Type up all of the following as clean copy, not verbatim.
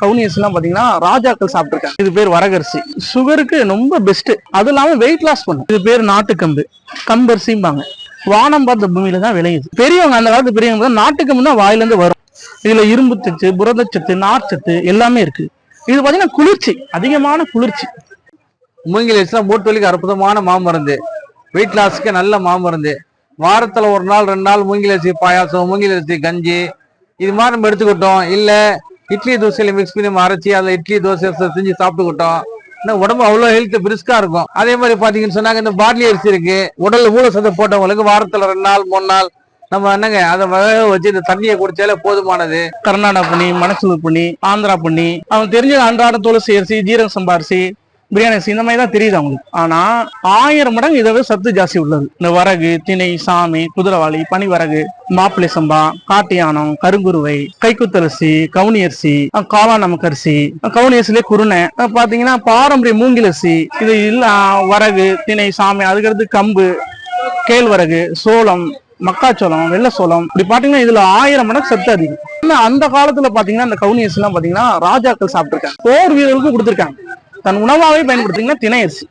கவுனியர்ஸ் எல்லாம் பாத்தீங்கன்னா ராஜாக்கள் சாப்பிட்டுருக்காங்க. இது பேர் வரகரிசி. சுகருக்கு ரொம்ப பெஸ்ட். அது இல்லாம வெயிட் லாஸ் பண்ணும். இது பேர் நாட்டுக்கம்பு, கம்பரிசிம்பாங்க. வானம் பார்த்த பூமியில தான் விளையுது. பெரியவங்க அந்த காலத்து பெரியவங்க நாட்டுக்கம்பு தான் வாயில இருந்து வரும். இதுல இரும்பு சத்து, புரதச்சத்து, நார்ச்சத்து எல்லாமே இருக்கு. இது பாத்தீங்கன்னா குளிர்ச்சி, அதிகமான குளிர்ச்சி. மூங்கில் மூட்டு வலிக்கு அற்புதமான மாமருந்து, வெயிட் லாஸ்க்கு நல்ல மாமருந்து. வாரத்துல ஒரு நாள் 2 நாள் மூங்கில் அரிசி பாயாசம், மூங்கில் அரிசி கஞ்சி இது மாதிரி நம்ம எடுத்துக்கிட்டோம். இல்ல இட்லி தோசையில மிக்ஸ் பண்ணி அரைச்சி அதுல இட்லி தோசை செஞ்சு சாப்பிட்டுக்கிட்டோம். உடம்பு அவ்வளவு ஹெல்த் பிரிஸ்கா இருக்கும். அதே மாதிரி பாத்தீங்கன்னு சொன்னாங்க, இந்த பார்லி அரிசி இருக்கு, உடல்ல மூல சத்து போட்டவங்களுக்கு வாரத்துல 2 நாள் 3 நாள் நம்ம என்னங்க அதை வச்சு இந்த தண்ணியை குடிச்சாலே போதுமானது. கர்நாடகா பண்ணி, மணச்சூர் பண்ணி, ஆந்திரா பண்ணி, அவங்க தெரிஞ்ச அன்றாட துளசி அரிசி, ஜீரக சம்பா அரிசி, பிரியாணி அரிசி, இந்த மாதிரி தான் தெரியுது அவங்களுக்கு. ஆனா 1000 மடங்கு இதை சத்து ஜாஸ்தி உள்ளது. இந்த வரகு, திணை, சாமி, குதிரவாளி, பனிவரகு, மாப்பிள்ளை சம்பா, காட்டியானம், கருங்குருவை, கைக்குத்தரிசி, கவுனி அரிசி, காளான் நமக்கு அரிசி, கவுனி அரிசிலே குருணை பாத்தீங்கன்னா பாரம்பரிய மூங்கில் அரிசி. இது இல்ல வரகு, திணை, சாமி, அதுக்கடுத்து கம்பு, கேழ்வரகு, சோளம், மக்காச்சோளம், வெள்ளை சோளம், இப்படி பாத்தீங்கன்னா இதுல 1000 மடங்கு சத்து அதிகம். அந்த காலத்துல பாத்தீங்கன்னா இந்த கவுனி அரிசி எல்லாம் பாத்தீங்கன்னா ராஜாக்கள் சாப்பிட்டுருக்காங்க. போர் வீரர்களுக்கு கொடுத்துருக்காங்க. தன் உணவாவே பயன்படுத்திங்கன்னா திணை அரிசி.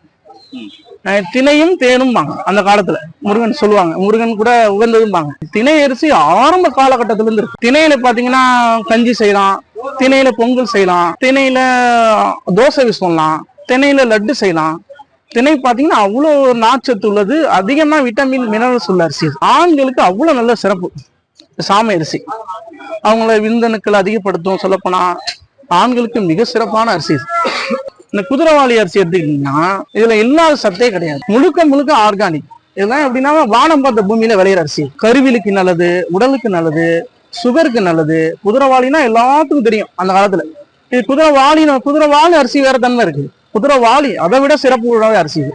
திணையும் தேனும் வாங்க அந்த காலத்துல முருகன் சொல்லுவாங்க. முருகன் கூட உகந்ததும்பாங்க. திணை அரிசி ஆரம்ப காலகட்டத்துல இருந்து இருக்கு. திணையில பாத்தீங்கன்னா கஞ்சி செய்யலாம், திணையில பொங்கல் செய்யலாம், திணையில தோசை சொல்லலாம், திணையில லட்டு செய்யலாம். திணை பாத்தீங்கன்னா அவ்வளவு நார்ச்சத்து உள்ளது, அதிகமா விட்டமின் மினரல்ஸ் உள்ள அரிசி. ஆண்களுக்கு அவ்வளவு நல்ல சிறப்பு. சாமை அரிசி அவங்கள விந்தணுக்கள் அதிகப்படுத்தும். சொல்லப்போனா ஆண்களுக்கு மிக சிறப்பான அரிசி. இந்த குதிரவாளி அரிசி எடுத்துக்கிட்டீங்கன்னா இதுல இல்லாத சத்தே கிடையாது. முழுக்க ஆர்கானிக். இதெல்லாம் எப்படின்னா வானம் பார்த்த பூமியில விளையிற அரிசி. கருவிலுக்கு நல்லது, உடலுக்கு நல்லது, சுகருக்கு நல்லது. குதிரவாளினா எல்லாத்துக்கும் தெரியும் அந்த காலத்துல. இது குதிரவாளி அரிசி வேற தன்மை இருக்கு. குதிரவாளி அதை விட சிறப்பு உள்ள அரிசி இது.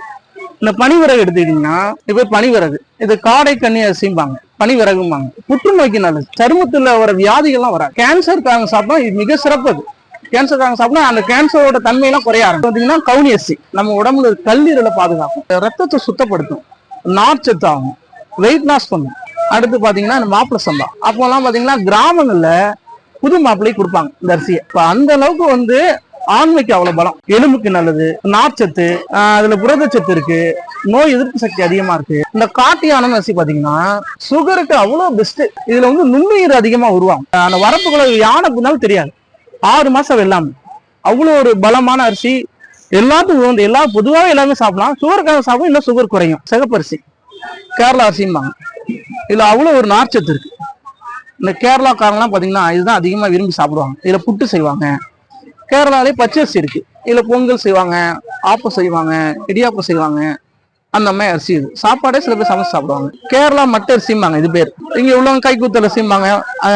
இந்த பனிவிறகு எடுத்துக்கிட்டீங்கன்னா இப்ப பனிவிறகு, இது காடை கண்ணி அரிசிம்பாங்க, பனிவிறகும்பாங்க. புற்றுநோய்க்கு நல்லது. சருமத்துல வர வியாதிகள்லாம் வர கேன்சருக்காக சாப்பிட்டா இது மிக சிறப்பு. கேன்சருக்காக சாப்பிட்டா அந்த கேன்சரோட தன்மையெல்லாம் குறைய ஆரம்பிச்சுன்னா கவுனி அரிசி நம்ம உடம்புல கல்லீரலை பாதுகாக்கும், ரத்தத்தை சுத்தப்படுத்தும், நார்ச்சத்து ஆகும், வெயிட் லாஸ் பண்ணும். அடுத்து பாத்தீங்கன்னா இந்த மாப்பிள்ளை சம்பா. அப்போல்லாம் பாத்தீங்கன்னா கிராமங்கள்ல புது மாப்பிள்ளை கொடுப்பாங்க இந்த அரிசியை. இப்ப அந்த அளவுக்கு ஆண்மைக்கு அவ்வளவு பலம், எலும்புக்கு நல்லது, நார்ச்சத்து, அதுல புரதச்சத்து இருக்கு, நோய் எதிர்ப்பு சக்தி அதிகமா இருக்கு. இந்த காட்டியான அரிசி பாத்தீங்கன்னா சுகருக்கு அவ்வளவு பெஸ்ட். இதுல நுண்ணுயிர் அதிகமா உருவாகும். அந்த வரப்புகளை யானை புண்ணாலும் தெரியாது. 6 மாசம் வெள்ளாமை. அவ்வளவு ஒரு பலமான அரிசி. எல்லாத்துக்கும் பொதுவாக எல்லாமே சாப்பிடலாம். சுகருக்காக சாப்பிடும், இன்னும் சுகர் குறையும். சிகப்பரிசி, கேரளா அரிசிம்பாங்க. இதுல அவ்வளவு ஒரு நார்ச்சத்து இருக்கு. இந்த கேரளாக்காரங்களாம் பாத்தீங்கன்னா இதுதான் அதிகமா விரும்பி சாப்பிடுவாங்க. இதுல புட்டு செய்வாங்க. கேரளாலே பச்சரிசி இருக்கு. இதுல பொங்கல் செய்வாங்க, ஆப்பம் செய்வாங்க, இடியாப்பம் செய்வாங்க. அந்த மாதிரி அரிசி இது. சாப்பாடே சில பேர் சமைச்சு சாப்பிடுவாங்க. கேரளா மட்டை அரிசிம்பாங்க இது பேர். இங்க உள்ளவங்க கைக்குத்தல் அரிசிம்பாங்க,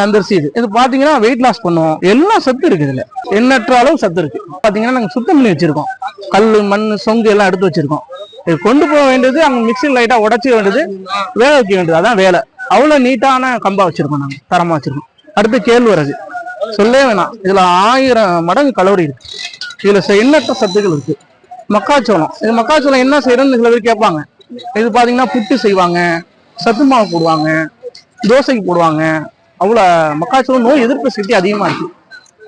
அந்த அரிசி இது. இது பாத்தீங்கன்னா வெயிட் லாஸ் பண்ணும். எல்லாம் சத்து இருக்கு இதுல, எண்ணற்ற அளவு சத்து இருக்கு. பாத்தீங்கன்னா நாங்க சுத்தம் பண்ணி வச்சிருக்கோம். கல்லு, மண், சொங்கு எல்லாம் எடுத்து வச்சிருக்கோம். இது கொண்டு போக வேண்டியது அங்க மிக்சியில் லைட்டா உடச்சி வேண்டியது, வேக வைக்க வேண்டியது, அதான் வேலை. அவ்வளவு நீட்டான கம்பா வச்சிருக்கோம், நாங்க தரமா வச்சிருக்கோம். அடுத்து கேழ்வரகு சொல்லவே வேணாம். இதுல 1000 மடங்கு கலோரி இருக்கு. இதுல எண்ணற்ற சத்துக்கள் இருக்கு. மக்காச்சோளம், இது மக்காச்சோளம் என்ன செய்யறதுன்னு சில பேர் கேட்பாங்க. இது பாத்தீங்கன்னா புட்டு செய்வாங்க, சத்து மாவு போடுவாங்க, தோசைக்கு போடுவாங்க. அவ்வளவு மக்காச்சோளம் நோய் எதிர்ப்பு சக்தி அதிகமா இருக்கு.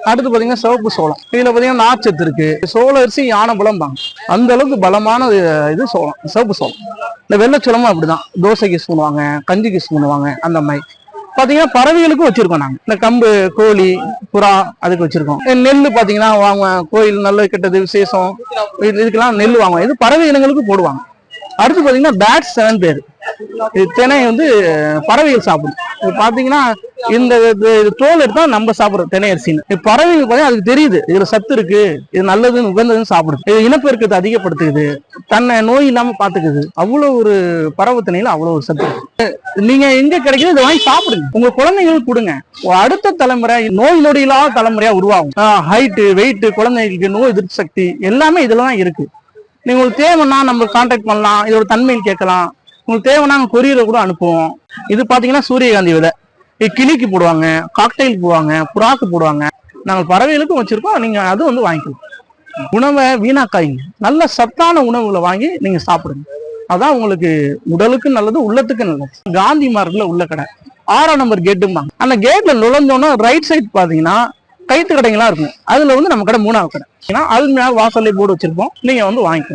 அடுத்து பாத்தீங்கன்னா சிவப்பு சோளம். இதுல பாத்தீங்கன்னா நார்ச்சத்து இருக்கு. சோள அரிசி யானை பலம்பாங்க. அந்த அளவுக்கு பலமான இது சோளம், சிவப்பு சோளம். இந்த வெள்ளைச்சோளமும் அப்படிதான். தோசைக்கு யூஸ் பண்ணுவாங்க, கஞ்சிக்கு யூஸ் பண்ணுவாங்க. அந்த மாதிரி பாத்தீங்கன்னா பறவைகளுக்கும் வச்சிருக்கோம் நாங்க. இந்த கம்பு, கோழி, புறா அதுக்கு வச்சிருக்கோம். நெல்லு பாத்தீங்கன்னா வாங்க, கோயில் நல்ல கெட்டது விசேஷம் இதுக்கெல்லாம் நெல் வாங்குவோம். இது பறவை இனங்களுக்கு போடுவாங்க. அடுத்து பாத்தீங்கன்னா பேட்ஸ் 7 பேர். இது திணை பறவைகள் சாப்பிடும். இது பாத்தீங்கன்னா இந்த தோல் எடுத்தா நம்ம சாப்பிடுறோம் திணை அரிசின்னு. பறவைகள் பாத்தீங்கன்னா அதுக்கு தெரியுது இதுல சத்து இருக்கு, இது நல்லதுன்னு உகந்ததுன்னு சாப்பிடுது. இது இனப்பெருக்கத்தை அதிகப்படுத்துக்குது, தன்னை நோய் இல்லாம பாத்துக்குது. அவ்வளவு ஒரு பறவை திணையில அவ்வளவு ஒரு சத்து இருக்கு. நீங்க எங்க கிடைக்குது இதை வாங்கி சாப்பிடுங்க, உங்க குழந்தைங்களுக்கு கொடுங்க. அடுத்த தலைமுறை நோய் நொடி இல்லாத தலைமுறையா உருவாகும். ஹைட்டு, வெயிட், குழந்தைகளுக்கு நோய் எதிர்ப்பு சக்தி எல்லாமே இதுலதான் இருக்கு. நீங்க உங்களுக்கு தேவைன்னா நம்ம கான்டாக்ட் பண்ணலாம், இதோட தன்மையில் கேட்கலாம். உங்களுக்கு தேவைன்னா கொரியரை கூட அனுப்புவோம். இது பாத்தீங்கன்னா சூரியகாந்தி விதை. இது கிளிக்கு போடுவாங்க, காக்டைல் போடுவாங்க, புறாக்கு போடுவாங்க. நாங்கள் பறவைகளுக்கும் வச்சிருக்கோம். நீங்க அது வாங்கிக்கலாம். உணவை வீணாக்காய்ங்க, நல்ல சத்தான உணவுகளை வாங்கி நீங்க சாப்பிடுங்க. அதான் உங்களுக்கு உடலுக்கு நல்லது, உள்ளத்துக்கு நல்லது. காந்தி மார்க்ல உள்ள கடை 6ஆம் நம்பர் கேட்டும்பாங்க. அந்த கேட்ல நுழைஞ்சோன்னா ரைட் சைட் பாத்தீங்கன்னா கைத்து கடைங்களா இருக்கும். அதுல வந்து நம்ம கடை 3வது கடை. ஏன்னா அல்மையாக வாசல்ல போர்டு வச்சிருப்போம், நீங்க வந்து வாங்கிக்கணும்.